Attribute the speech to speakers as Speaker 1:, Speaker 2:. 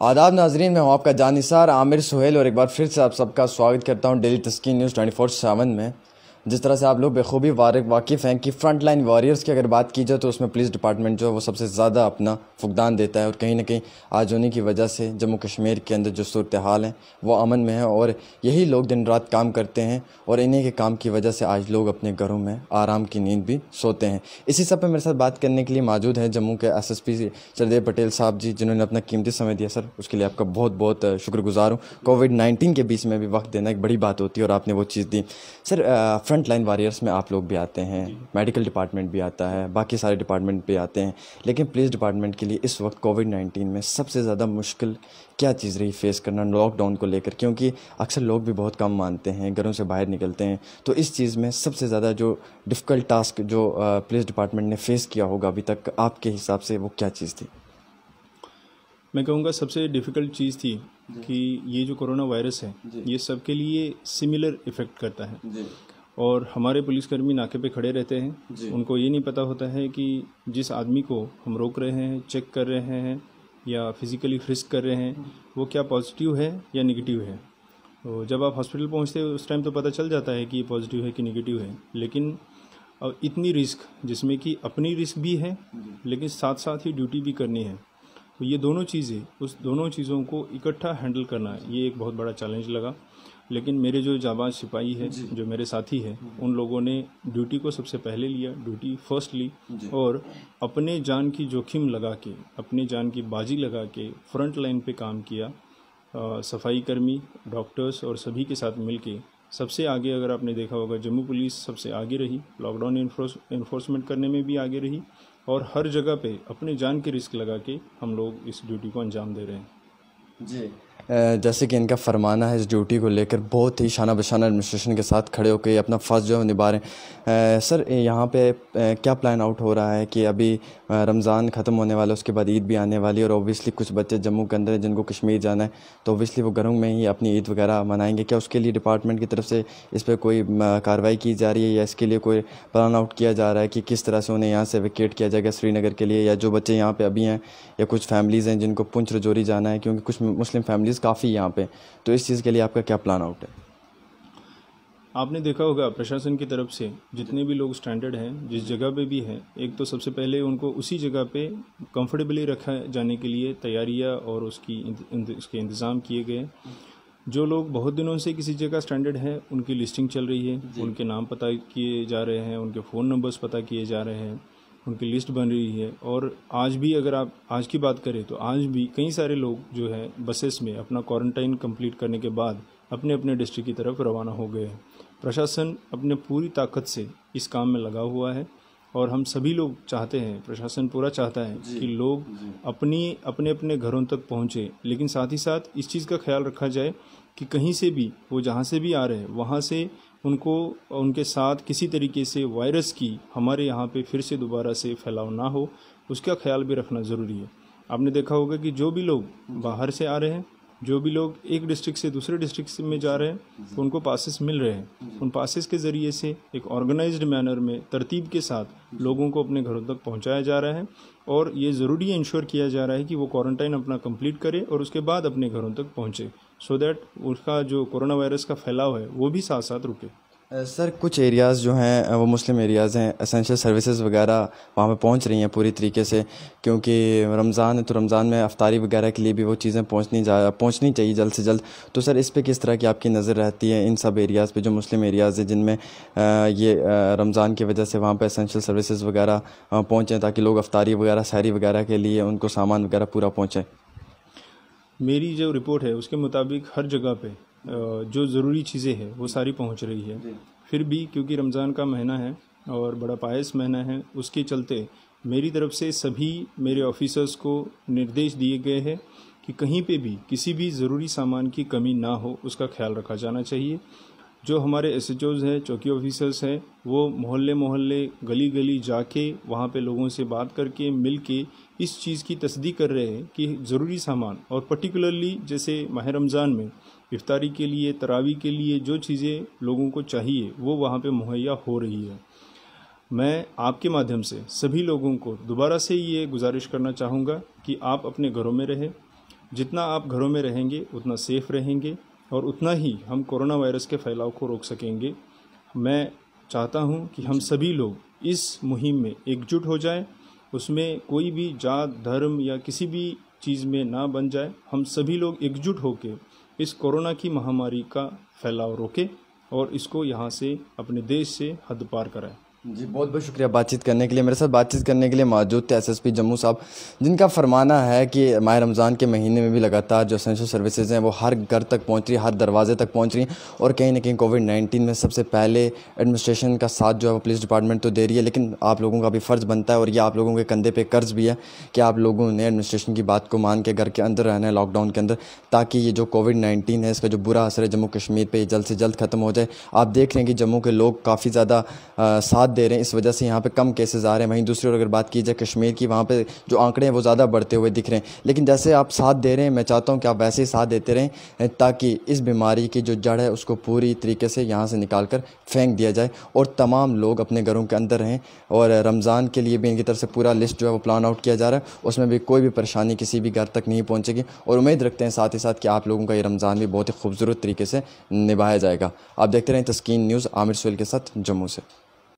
Speaker 1: आदाब नाजरीन, मैं हूँ आपका जानिसार आमिर सुहेल और एक बार फिर से आप सबका स्वागत करता हूँ डेली तस्कीन न्यूज़ 24/7 में। जिस तरह से आप लोग बखूबी वाकिफ़ हैं कि फ्रंट लाइन वॉरियर्स की अगर बात की जाए तो उसमें पुलिस डिपार्टमेंट जो है वो सबसे ज़्यादा अपना फुकदान देता है और कहीं ना कहीं आज होने की वजह से जम्मू कश्मीर के अंदर जो सूरत हाल है वो अमन में है और यही लोग दिन रात काम करते हैं और इन्हीं के काम की वजह से आज लोग अपने घरों में आराम की नींद भी सोते हैं। इसी सब पर मेरे साथ बात करने के लिए मौजूद है जम्मू के SSP चरदेव पटेल साहब जी, जिन्होंने अपना कीमती समय दिया। सर, उसके लिए आपका बहुत बहुत शुक्रगुजार हूँ। कोविड-19 के बीच में भी वक्त देना एक बड़ी बात होती है और आपने वो चीज़ दी। सर, फ्रंट लाइन वॉरियर्स में आप लोग भी आते हैं, मेडिकल डिपार्टमेंट भी आता है, बाकी सारे डिपार्टमेंट भी आते हैं, लेकिन पुलिस डिपार्टमेंट के लिए इस वक्त कोविड-19 में सबसे ज़्यादा मुश्किल क्या चीज़ रही फेस करना लॉकडाउन को लेकर? क्योंकि अक्सर लोग भी बहुत कम मानते हैं, घरों से बाहर निकलते हैं, तो इस चीज़ में सबसे ज़्यादा जो डिफ़िकल्ट टास्क जो पुलिस डिपार्टमेंट ने फेस किया होगा अभी तक, आपके हिसाब से वो क्या चीज़ थी?
Speaker 2: मैं कहूँगा सबसे डिफ़िकल्ट चीज़ थी कि ये जो कोरोना वायरस है ये सबके लिए सिमिलर इफ़ेक्ट करता है और हमारे पुलिसकर्मी नाके पे खड़े रहते हैं। उनको ये नहीं पता होता है कि जिस आदमी को हम रोक रहे हैं, चेक कर रहे हैं या फिज़िकली फ्रिस्क कर रहे हैं, वो क्या पॉजिटिव है या नेगेटिव है। तो जब आप हॉस्पिटल पहुंचते हो उस टाइम तो पता चल जाता है कि ये पॉजिटिव है कि नेगेटिव है, लेकिन इतनी रिस्क जिसमें कि अपनी रिस्क भी है लेकिन साथ साथ ही ड्यूटी भी करनी है, तो ये दोनों चीज़ें, उस दोनों चीज़ों को इकट्ठा हैंडल करना ये एक बहुत बड़ा चैलेंज लगा। लेकिन मेरे जो जाबाज सिपाही है, जो मेरे साथी है, उन लोगों ने ड्यूटी को सबसे पहले लिया, ड्यूटी फर्स्ट ली और अपने जान की जोखिम लगा के, अपनी जान की बाजी लगा के फ्रंट लाइन पे काम किया। सफाई कर्मी, डॉक्टर्स और सभी के साथ मिलके सबसे आगे, अगर आपने देखा होगा, जम्मू पुलिस सबसे आगे रही, लॉकडाउन इन्फोर्समेंट करने में भी आगे रही और हर जगह पे अपने जान के रिस्क लगा के हम लोग इस ड्यूटी को अंजाम दे रहे हैं।
Speaker 1: जी, जैसे कि इनका फरमाना है, इस ड्यूटी को लेकर बहुत ही शाना बशाना एडमिनिस्ट्रेशन के साथ खड़े होकर अपना फ़र्ज़ जो है निभा रहे हैं। सर, यहाँ पे क्या प्लान आउट हो रहा है कि अभी रमज़ान ख़त्म होने वाला है, उसके बाद ईद भी आने वाली है और ओबियसली कुछ बच्चे जम्मू के अंदर जिनको कश्मीर जाना है तो ओबियसली वो घरों में ही अपनी ईद वगैरह मनाएंगे। क्या उसके लिए डिपार्टमेंट की तरफ से इस पर कोई कार्रवाई की जा रही है या इसके लिए कोई प्लान आउट किया जा रहा है कि किस तरह से उन्हें यहाँ से वेकेट किया जाएगा श्रीनगर के लिए, या जो बच्चे यहाँ पर अभी हैं या कुछ फैमिलीज़ हैं जिनको पुंछ रजौरी जाना है, क्योंकि कुछ मुस्लिम फैमिलीज़ काफ़ी यहाँ पे, तो इस चीज़ के लिए आपका क्या प्लान आउट है?
Speaker 2: आपने देखा होगा प्रशासन की तरफ से जितने भी लोग स्टैंडर्ड हैं, जिस जगह पे भी हैं, एक तो सबसे पहले उनको उसी जगह पे कंफर्टेबली रखा जाने के लिए तैयारियां और उसके इंतज़ाम किए गए। जो लोग बहुत दिनों से किसी जगह स्टैंडर्ड हैं उनकी लिस्टिंग चल रही है, उनके नाम पता किए जा रहे हैं, उनके फ़ोन नंबर्स पता किए जा रहे हैं, उनकी लिस्ट बन रही है। और आज भी अगर आप आज की बात करें तो आज भी कई सारे लोग जो है बसेस में अपना क्वारंटाइन कंप्लीट करने के बाद अपने अपने डिस्ट्रिक्ट की तरफ रवाना हो गए हैं। प्रशासन अपने पूरी ताकत से इस काम में लगा हुआ है और हम सभी लोग चाहते हैं, प्रशासन पूरा चाहता है कि लोग अपने अपने घरों तक पहुँचे, लेकिन साथ ही साथ इस चीज़ का ख्याल रखा जाए कि कहीं से भी वो जहाँ से भी आ रहे हैं वहाँ से उनको उनके साथ किसी तरीके से वायरस की हमारे यहाँ पे फिर से दोबारा से फैलाव ना हो, उसका ख्याल भी रखना ज़रूरी है। आपने देखा होगा कि जो भी लोग बाहर से आ रहे हैं, जो भी लोग एक डिस्ट्रिक्ट से दूसरे डिस्ट्रिक्ट में जा रहे हैं, तो उनको पासेस मिल रहे हैं। उन पासेस के ज़रिए से एक ऑर्गेनाइज्ड मैनर में तरतीब के साथ लोगों को अपने घरों तक पहुंचाया जा रहा है और ये ज़रूरी इंश्योर किया जा रहा है कि वो क्वारंटाइन अपना कंप्लीट करे और उसके बाद अपने घरों तक पहुंचे, सो दैट उसका जो कोरोना वायरस का फैलाव है वो भी साथ साथ रुके।
Speaker 1: सर, कुछ एरियाज़ जो हैं वो मुस्लिम एरियाज़ हैं, एसेंशियल सर्विसेज वगैरह वहाँ पे पहुँच रही हैं पूरी तरीके से, क्योंकि रमज़ान है तो रमज़ान में अफ्तारी वगैरह के लिए भी वो चीज़ें पहुँचनी चाहिए जल्द से जल्द। तो सर, इस पे किस तरह की आपकी नज़र रहती है इन सब एरियाज़ पे जो मुस्लिम एरियाज़ हैं जिनमें ये रमज़ान की वजह से वहाँ पर एसेंशियल सर्विसेज वगैरह पहुँचें ताकि लोग अफ्तारी वगैरह सहरी वगैरह के लिए उनको सामान वगैरह पूरा पहुँचे?
Speaker 2: मेरी जो रिपोर्ट है उसके मुताबिक हर जगह पे जो ज़रूरी चीज़ें हैं वो सारी पहुंच रही है। फिर भी क्योंकि रमज़ान का महीना है और बड़ा पायस महीना है, उसके चलते मेरी तरफ से सभी मेरे ऑफिसर्स को निर्देश दिए गए हैं कि कहीं पे भी किसी भी ज़रूरी सामान की कमी ना हो, उसका ख्याल रखा जाना चाहिए। जो हमारे SHOs हैं, चौकी ऑफिसर्स हैं, वो मोहल्ले मोहल्ले गली गली जाके वहाँ पे लोगों से बात करके मिल के इस चीज़ की तस्दीक कर रहे हैं कि ज़रूरी सामान, और पर्टिकुलरली जैसे माह रमज़ान में इफ्तारी के लिए, तरावी के लिए जो चीज़ें लोगों को चाहिए वो वहाँ पे मुहैया हो रही है। मैं आपके माध्यम से सभी लोगों को दोबारा से ये गुजारिश करना चाहूँगा कि आप अपने घरों में रहें, जितना आप घरों में रहेंगे उतना सेफ रहेंगे और उतना ही हम कोरोना वायरस के फैलाव को रोक सकेंगे। मैं चाहता हूं कि हम सभी लोग इस मुहिम में एकजुट हो जाएं, उसमें कोई भी जात धर्म या किसी भी चीज़ में ना बन जाए। हम सभी लोग एकजुट होकर इस कोरोना की महामारी का फैलाव रोकें और इसको यहाँ से अपने देश से हद पार कराएं।
Speaker 1: जी बहुत बहुत शुक्रिया बातचीत करने के लिए। मेरे साथ बातचीत करने के लिए मौजूद थे एसएसपी जम्मू साहब, जिनका फरमाना है कि माह रमज़ान के महीने में भी लगातार जो एसेंशियल सर्विसेज हैं वो हर घर तक पहुंच रही, हर दरवाजे तक पहुंच रही, और कहीं ना कहीं कोविड-19 में सबसे पहले एडमिनिस्ट्रेशन का साथ जो है वो पुलिस डिपार्टमेंट तो दे रही है, लेकिन आप लोगों का भी फ़र्ज़ बनता है और ये आप लोगों के कंधे पर कर्ज़ भी है कि आप लोगों ने एडमिनिस्ट्रेशन की बात को मान के घर के अंदर रहना है, लॉकडाउन के अंदर, ताकि ये जो कोविड-19 है इसका जो बुरा असर है जम्मू कश्मीर पर जल्द से जल्द ख़त्म हो जाए। आप देख रहे हैं कि जम्मू के लोग काफ़ी ज़्यादा साथ दे रहे हैं, इस वजह से यहाँ पे कम केसेस आ रहे हैं। वहीं दूसरी ओर अगर बात की जाए कश्मीर की, वहाँ पे जो आंकड़े हैं वो ज़्यादा बढ़ते हुए दिख रहे हैं। लेकिन जैसे आप साथ दे रहे हैं, मैं चाहता हूँ कि आप वैसे ही साथ देते रहें ताकि इस बीमारी की जो जड़ है उसको पूरी तरीके से यहाँ से निकाल कर फेंक दिया जाए और तमाम लोग अपने घरों के अंदर रहें। और रमज़ान के लिए भी इनकी तरफ से पूरा लिस्ट जो है वो प्लान आउट किया जा रहा है, उसमें भी कोई भी परेशानी किसी भी घर तक नहीं पहुँचेगी और उम्मीद रखते हैं साथ ही साथ कि आप लोगों का ये रमज़ान भी बहुत ही खूबसूरत तरीके से निभाया जाएगा। आप देखते रहें तस्कीन न्यूज़, आमिर सुहेल के साथ जम्मू से।